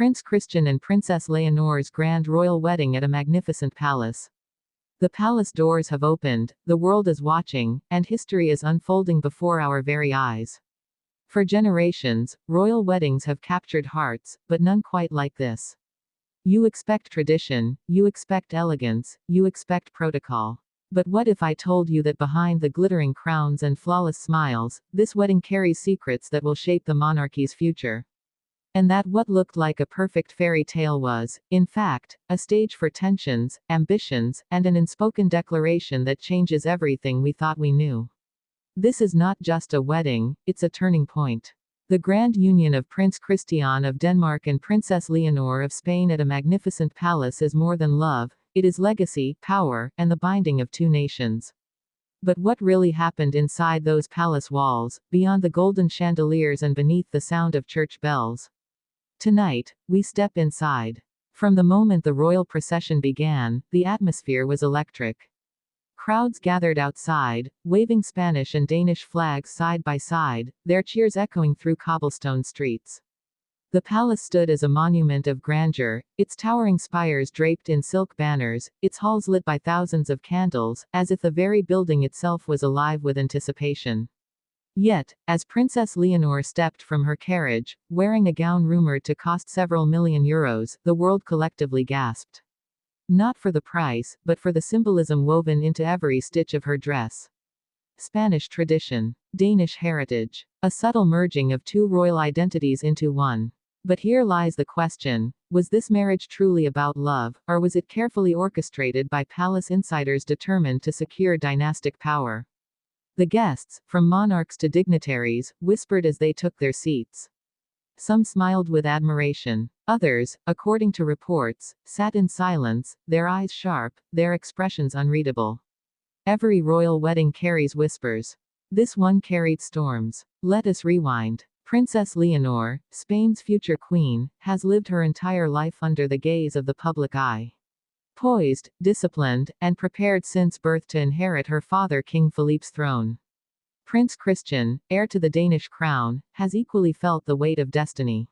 Prince Christian and Princess Leonor's grand royal wedding at a magnificent palace. The palace doors have opened, the world is watching, and history is unfolding before our very eyes. For generations, royal weddings have captured hearts, but none quite like this. You expect tradition, you expect elegance, you expect protocol. But what if I told you that behind the glittering crowns and flawless smiles, this wedding carries secrets that will shape the monarchy's future? And that what looked like a perfect fairy tale was, in fact, a stage for tensions, ambitions, and an unspoken declaration that changes everything we thought we knew. This is not just a wedding, it's a turning point. The grand union of Prince Christian of Denmark and Princess Leonor of Spain at a magnificent palace is more than love, it is legacy, power, and the binding of two nations. But what really happened inside those palace walls, beyond the golden chandeliers and beneath the sound of church bells? Tonight, we step inside. From the moment the royal procession began, the atmosphere was electric. Crowds gathered outside, waving Spanish and Danish flags side by side, their cheers echoing through cobblestone streets. The palace stood as a monument of grandeur, its towering spires draped in silk banners, its halls lit by thousands of candles, as if the very building itself was alive with anticipation. Yet, as Princess Leonor stepped from her carriage, wearing a gown rumored to cost several million euros, the world collectively gasped. Not for the price, but for the symbolism woven into every stitch of her dress. Spanish tradition. Danish heritage. A subtle merging of two royal identities into one. But here lies the question, was this marriage truly about love, or was it carefully orchestrated by palace insiders determined to secure dynastic power? The guests, from monarchs to dignitaries, whispered as they took their seats. Some smiled with admiration. Others, according to reports, sat in silence, their eyes sharp, their expressions unreadable. Every royal wedding carries whispers. This one carried storms. Let us rewind. Princess Leonor, Spain's future queen, has lived her entire life under the gaze of the public eye. Poised, disciplined, and prepared since birth to inherit her father King Philippe's throne. Prince Christian, heir to the Danish crown, has equally felt the weight of destiny.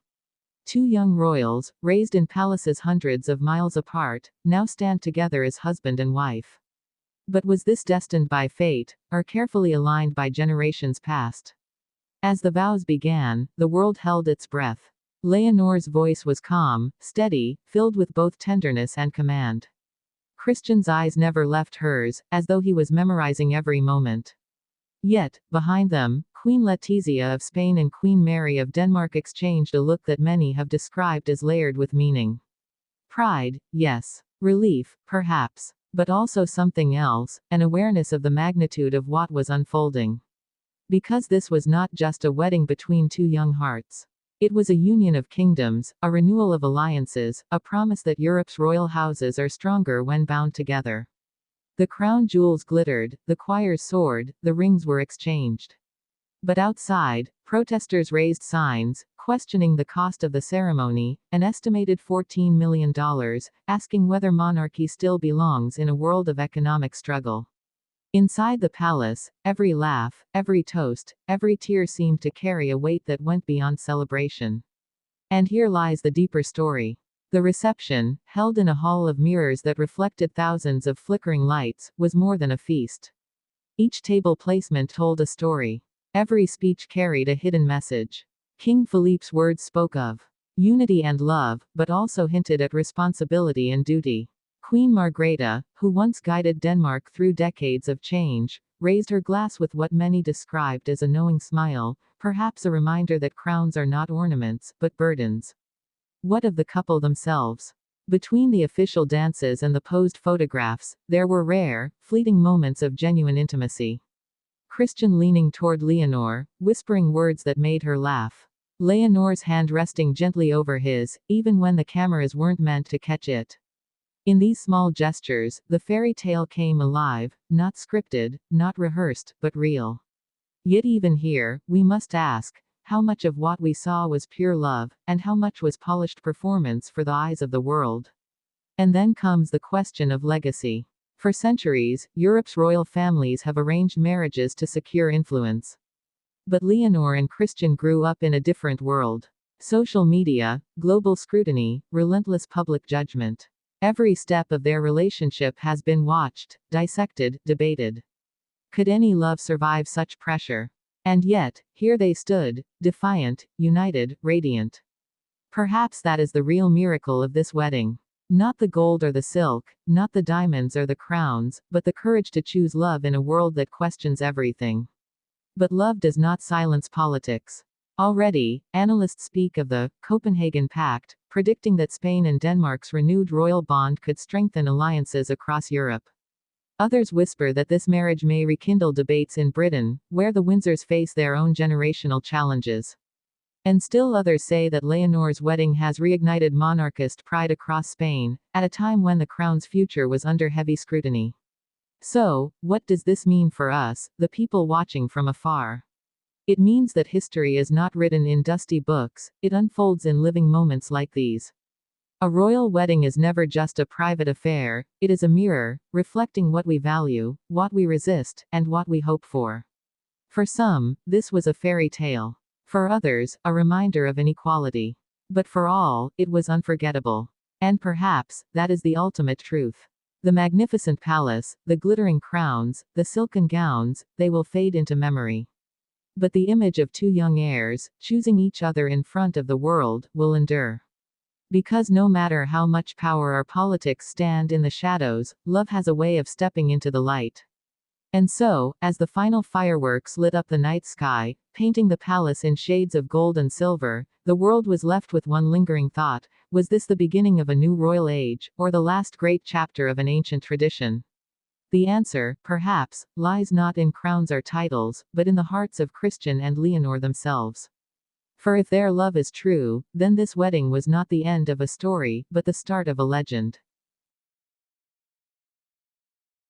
Two young royals, raised in palaces hundreds of miles apart, now stand together as husband and wife. But was this destined by fate, or carefully aligned by generations past? As the vows began, the world held its breath. Leonor's voice was calm, steady, filled with both tenderness and command. Christian's eyes never left hers, as though he was memorizing every moment. Yet, behind them, Queen Letizia of Spain and Queen Mary of Denmark exchanged a look that many have described as layered with meaning. Pride, yes. Relief, perhaps. But also something else, an awareness of the magnitude of what was unfolding. Because this was not just a wedding between two young hearts. It was a union of kingdoms, a renewal of alliances, a promise that Europe's royal houses are stronger when bound together. The crown jewels glittered, the choirs soared, the rings were exchanged. But outside, protesters raised signs, questioning the cost of the ceremony, an estimated $14 million, asking whether monarchy still belongs in a world of economic struggle. Inside the palace, every laugh, every toast, every tear seemed to carry a weight that went beyond celebration. And here lies the deeper story. The reception, held in a hall of mirrors that reflected thousands of flickering lights, was more than a feast. Each table placement told a story. Every speech carried a hidden message. King Philippe's words spoke of unity and love, but also hinted at responsibility and duty. Queen Margrethe, who once guided Denmark through decades of change, raised her glass with what many described as a knowing smile, perhaps a reminder that crowns are not ornaments, but burdens. What of the couple themselves? Between the official dances and the posed photographs, there were rare, fleeting moments of genuine intimacy. Christian leaning toward Leonor, whispering words that made her laugh. Leonor's hand resting gently over his, even when the cameras weren't meant to catch it. In these small gestures, the fairy tale came alive, not scripted, not rehearsed, but real. Yet even here, we must ask, how much of what we saw was pure love, and how much was polished performance for the eyes of the world? And then comes the question of legacy. For centuries, Europe's royal families have arranged marriages to secure influence. But Leonor and Christian grew up in a different world. Social media, global scrutiny, relentless public judgment. Every step of their relationship has been watched, dissected, debated. Could any love survive such pressure? And yet, here they stood, defiant, united, radiant. Perhaps that is the real miracle of this wedding. Not the gold or the silk, not the diamonds or the crowns, but the courage to choose love in a world that questions everything. But love does not silence politics. Already, analysts speak of the Copenhagen Pact, predicting that Spain and Denmark's renewed royal bond could strengthen alliances across Europe. Others whisper that this marriage may rekindle debates in Britain, where the Windsors face their own generational challenges. And still others say that Leonor's wedding has reignited monarchist pride across Spain, at a time when the crown's future was under heavy scrutiny. So, what does this mean for us, the people watching from afar? It means that history is not written in dusty books, it unfolds in living moments like these. A royal wedding is never just a private affair, it is a mirror, reflecting what we value, what we resist, and what we hope for. For some, this was a fairy tale. For others, a reminder of inequality. But for all, it was unforgettable. And perhaps, that is the ultimate truth. The magnificent palace, the glittering crowns, the silken gowns, they will fade into memory. But the image of two young heirs, choosing each other in front of the world, will endure. Because no matter how much power or politics stand in the shadows, love has a way of stepping into the light. And so, as the final fireworks lit up the night sky, painting the palace in shades of gold and silver, the world was left with one lingering thought: was this the beginning of a new royal age, or the last great chapter of an ancient tradition? The answer, perhaps, lies not in crowns or titles, but in the hearts of Christian and Leonor themselves. For if their love is true, then this wedding was not the end of a story, but the start of a legend.